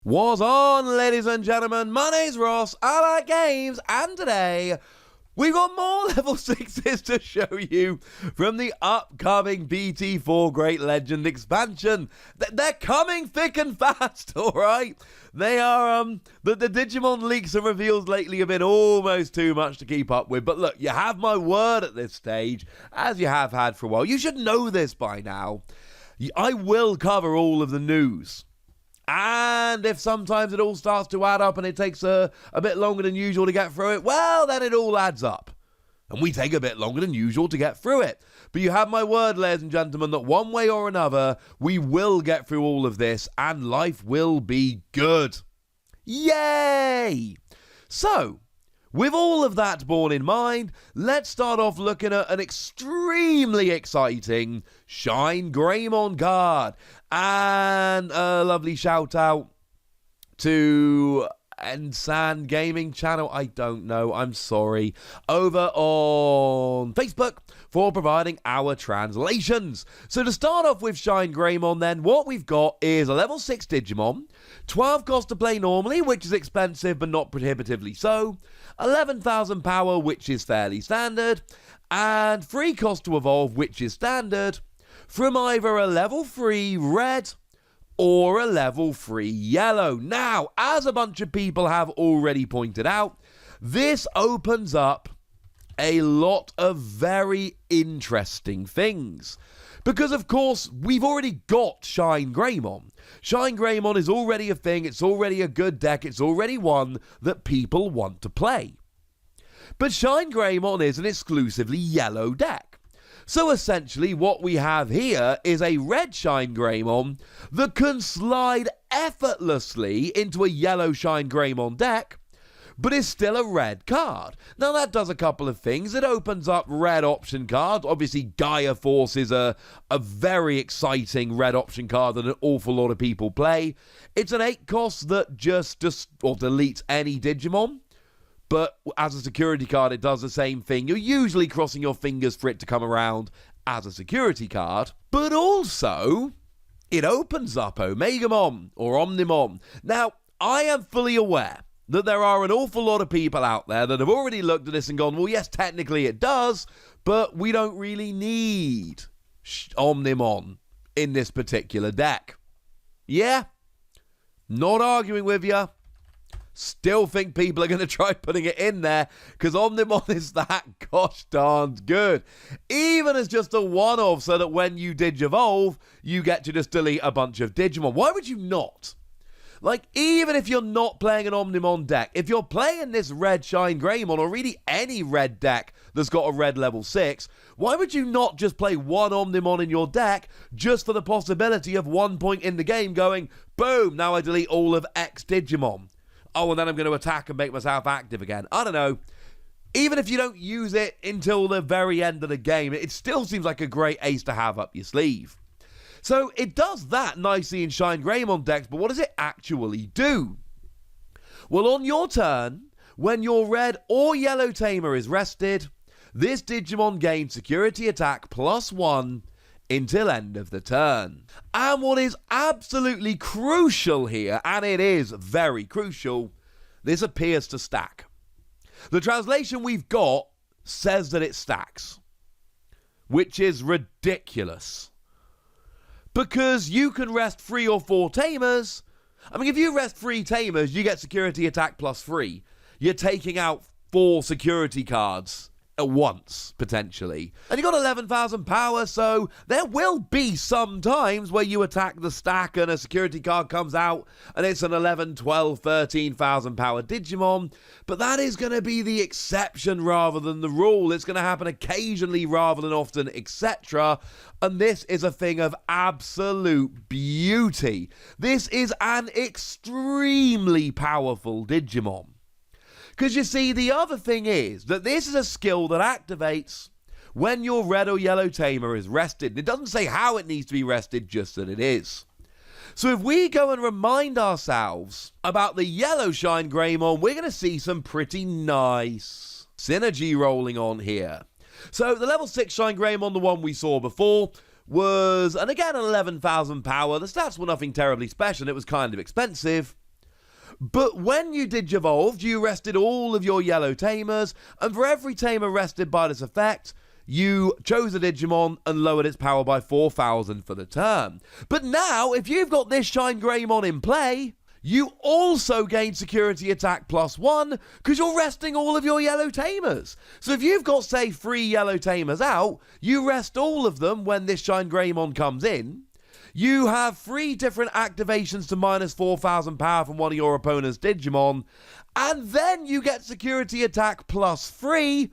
What's on, ladies and gentlemen? My name's Ross, I like games, and today we've got more level 6s to show you from the upcoming BT4 Great Legend expansion. They're coming thick and fast, alright? They are, the Digimon leaks and reveals lately have been almost too much to keep up with, but look, you have my word at this stage, as you have had for a while. You should know this by now. I will cover all of the news. And if sometimes it all starts to add up and it takes a bit longer than usual to get through it, well, then it all adds up. And we take a bit longer than usual to get through it. But you have my word, ladies and gentlemen, that one way or another, we will get through all of this and life will be good. Yay! So, with all of that borne in mind, let's start off looking at an extremely exciting ShineGreymon card. And a lovely shout out to Ensan Gaming channel, I don't know, I'm sorry, over on Facebook for providing our translations. So to start off with ShineGreymon then, what we've got is a level 6 Digimon, 12 cost to play normally, which is expensive but not prohibitively so, 11,000 power, which is fairly standard, and 3 cost to evolve, which is standard, from either a level 3 red or a level 3 yellow. Now, as a bunch of people have already pointed out, this opens up a lot of very interesting things. Because, of course, we've already got ShineGreymon. ShineGreymon is already a thing, it's already a good deck, it's already one that people want to play. But ShineGreymon is an exclusively yellow deck. So essentially what we have here is a red ShineGreymon that can slide effortlessly into a yellow ShineGreymon deck, but is still a red card. Now that does a couple of things. It opens up red option cards. Obviously Gaia Force is a very exciting red option card that an awful lot of people play. It's an 8 cost that just deletes any Digimon. But as a security card, it does the same thing. You're usually crossing your fingers for it to come around as a security card. But also, it opens up Omegamon or Omnimon. Now, I am fully aware that there are an awful lot of people out there that have already looked at this and gone, well, yes, technically it does, but we don't really need Omnimon in this particular deck. Yeah, not arguing with you. Still think people are going to try putting it in there because Omnimon is that gosh darn good. Even as just a one-off so that when you Digivolve, you get to just delete a bunch of Digimon. Why would you not? Like, even if you're not playing an Omnimon deck, if you're playing this red ShineGreymon or really any red deck that's got a red level 6, why would you not just play one Omnimon in your deck just for the possibility of one point in the game going, boom, now I delete all of X Digimon. Oh, and then I'm going to attack and make myself active again. I don't know. Even if you don't use it until the very end of the game, it still seems like a great ace to have up your sleeve. So it does that nicely in ShineGreymon decks, but what does it actually do? Well, on your turn, when your red or yellow tamer is rested, this Digimon gains security attack +1 until end of the turn. And what is absolutely crucial here, and it is very crucial, this appears to stack. The translation we've got says that it stacks, which is ridiculous. Because you can rest 3 or 4 tamers. I mean, if you rest 3 tamers, you get security attack +3. You're taking out 4 security cards at once, potentially. And you got 11,000 power, so there will be some times where you attack the stack and a security card comes out and it's an 11, 12, 13,000 power Digimon, but that is going to be the exception rather than the rule. It's going to happen occasionally rather than often, etc. And this is a thing of absolute beauty. This is an extremely powerful Digimon. Because you see, the other thing is that this is a skill that activates when your red or yellow tamer is rested. And it doesn't say how it needs to be rested, just that it is. So if we go and remind ourselves about the yellow ShineGreymon, we're going to see some pretty nice synergy rolling on here. So the level 6 ShineGreymon, the one we saw before, was, and again, an 11,000 power. The stats were nothing terribly special. It was kind of expensive. But when you Digivolved, you rested all of your yellow tamers, and for every tamer rested by this effect, you chose a Digimon and lowered its power by 4,000 for the turn. But now, if you've got this ShineGreymon in play, you also gain security attack +1 because you're resting all of your yellow tamers. So if you've got, say, 3 yellow tamers out, you rest all of them when this ShineGreymon comes in. You have 3 different activations to minus 4,000 power from one of your opponent's Digimon, and then you get security attack +3.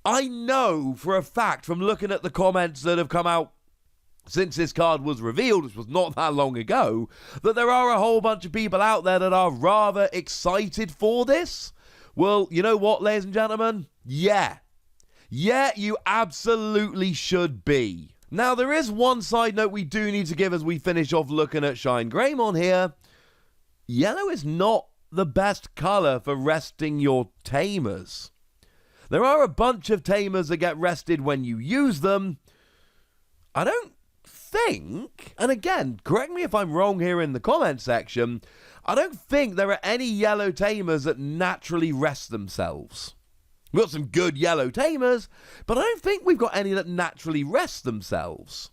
I know for a fact from looking at the comments that have come out since this card was revealed, which was not that long ago, that there are a whole bunch of people out there that are rather excited for this. Well, you know what, ladies and gentlemen? Yeah, you absolutely should be. Now, there is one side note we do need to give as we finish off looking at ShineGreymon here. Yellow is not the best colour for resting your tamers. There are a bunch of tamers that get rested when you use them. I don't think, and again, correct me if I'm wrong here in the comment section, I don't think there are any yellow tamers that naturally rest themselves. We've got some good yellow tamers, but I don't think we've got any that naturally rest themselves.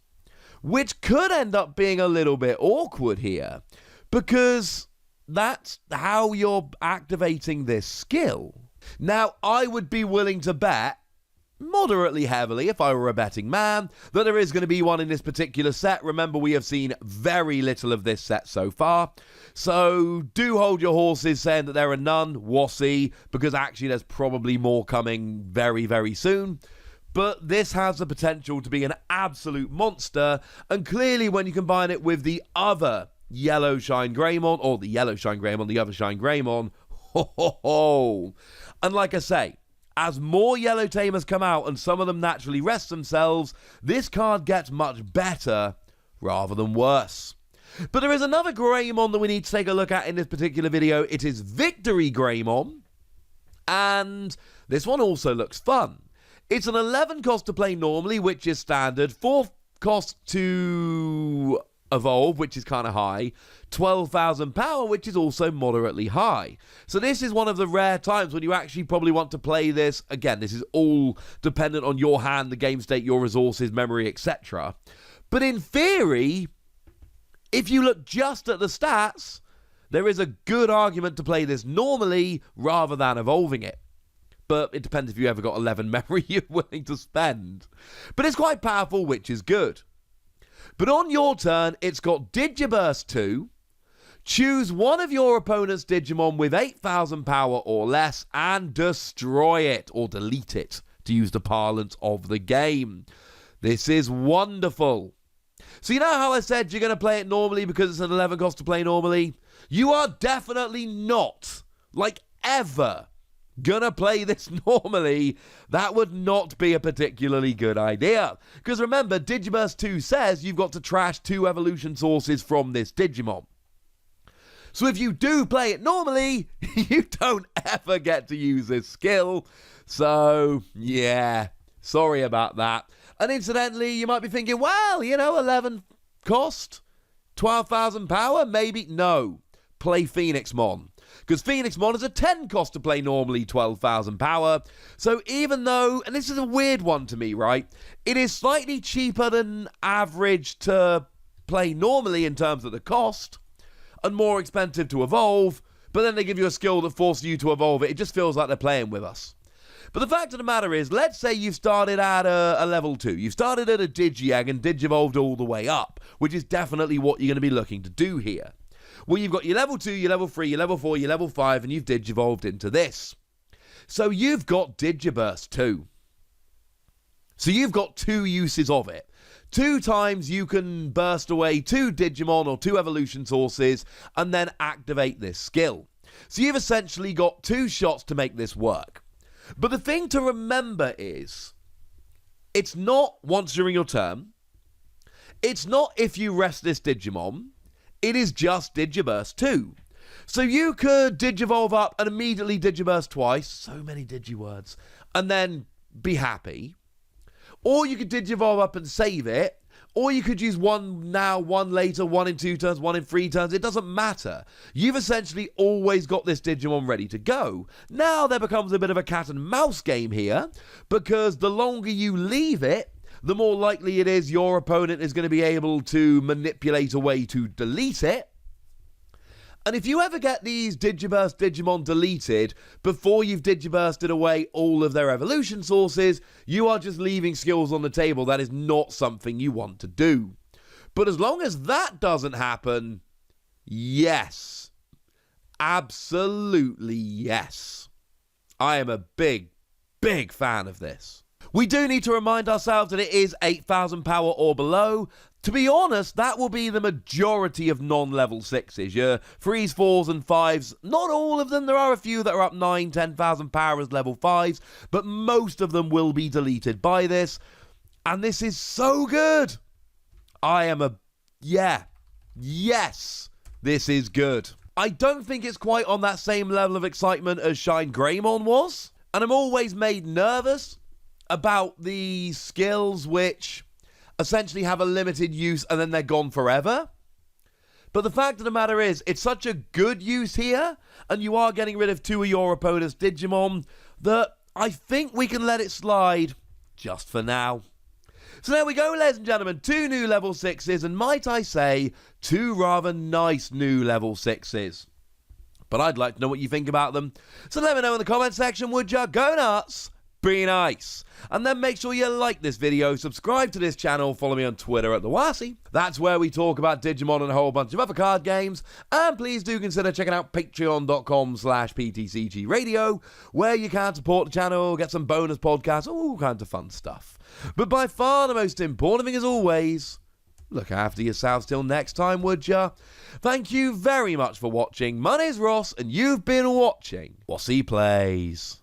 Which could end up being a little bit awkward here, because that's how you're activating this skill. Now, I would be willing to bet, moderately heavily, if I were a betting man, that there is going to be one in this particular set. Remember, we have seen very little of this set so far. So do hold your horses saying that there are none, wussy, because actually there's probably more coming very, very soon. But this has the potential to be an absolute monster, and clearly when you combine it with the other yellow ShineGreymon, or the yellow ShineGreymon, the other ShineGreymon, ho ho ho. And like I say, as more yellow tamers come out and some of them naturally rest themselves, this card gets much better rather than worse. But there is another Greymon that we need to take a look at in this particular video. It is VictoryGreymon, and this one also looks fun. It's an 11 cost to play normally, which is standard, 4 cost to evolve, which is kind of high, 12,000 power, which is also moderately high. So this is one of the rare times when you actually probably want to play this. Again, this is all dependent on your hand, the game state, your resources, memory, etc. But in theory, if you look just at the stats, there is a good argument to play this normally rather than evolving it. But it depends if you ever got 11 memory you're willing to spend. But it's quite powerful, which is good. But on your turn, it's got Digiburst 2. Choose one of your opponent's Digimon with 8,000 power or less and destroy it, or delete it, to use the parlance of the game. This is wonderful. So you know how I said you're going to play it normally because it's an 11 cost to play normally? You are definitely not, like ever, gonna play this normally. That would not be a particularly good idea. Because remember, Digiburst 2 says you've got to trash 2 evolution sources from this Digimon. So if you do play it normally, you don't ever get to use this skill. So, yeah, sorry about that. And incidentally, you might be thinking, well, you know, 11 cost, 12,000 power, maybe. No, play Phoenixmon. Because Phoenixmon is a 10 cost to play normally, 12,000 power. So even though, and this is a weird one to me, right? It is slightly cheaper than average to play normally in terms of the cost, and more expensive to evolve, but then they give you a skill that forces you to evolve it. It just feels like they're playing with us. But the fact of the matter is, let's say you've started at a level 2. You've started at a Digi-Egg and Digivolved all the way up, which is definitely what you're going to be looking to do here. Well, you've got your level 2, your level 3, your level 4, your level 5, and you've Digivolved into this. So you've got Digiburst 2. So you've got 2 uses of it. 2 times you can burst away 2 Digimon or 2 evolution sources and then activate this skill. So you've essentially got 2 shots to make this work. But the thing to remember is, it's not once during your turn. It's not if you rest this Digimon. It is just Digiburst 2. So you could Digivolve up and immediately Digiburst twice. So many Digiwords. And then be happy. Or you could Digivolve up and save it. Or you could use one now, one later, one in 2 turns, one in 3 turns. It doesn't matter. You've essentially always got this Digimon ready to go. Now there becomes a bit of a cat and mouse game here, because the longer you leave it, the more likely it is your opponent is going to be able to manipulate a way to delete it. And if you ever get these Digiburst Digimon deleted before you've Digibursted away all of their evolution sources, you are just leaving skills on the table. That is not something you want to do. But as long as that doesn't happen, yes. Absolutely yes. I am a big, big fan of this. We do need to remind ourselves that it is 8,000 power or below. To be honest, that will be the majority of non-level 6s. Your 3s, 4s and 5s, not all of them. There are a few that are up 9,000, 10,000 power as level 5s, but most of them will be deleted by this. And this is so good. Yes, this is good. I don't think it's quite on that same level of excitement as ShineGreymon was. And I'm always made nervous about the skills which essentially have a limited use and then they're gone forever. But the fact of the matter is, it's such a good use here, and you are getting rid of 2 of your opponent's Digimon, that I think we can let it slide just for now. So there we go, ladies and gentlemen, 2 new level 6s, and might I say, 2 rather nice new level 6s. But I'd like to know what you think about them, so let me know in the comment section, would ya? Go nuts! Be nice. And then make sure you like this video, subscribe to this channel, follow me on Twitter at @TheWassy. That's where we talk about Digimon and a whole bunch of other card games. And please do consider checking out patreon.com/PTCG Radio, where you can support the channel, get some bonus podcasts, all kinds of fun stuff. But by far the most important thing, as always, look after yourselves till next time, would ya? Thank you very much for watching. My name's Ross, and you've been watching Wassy Plays.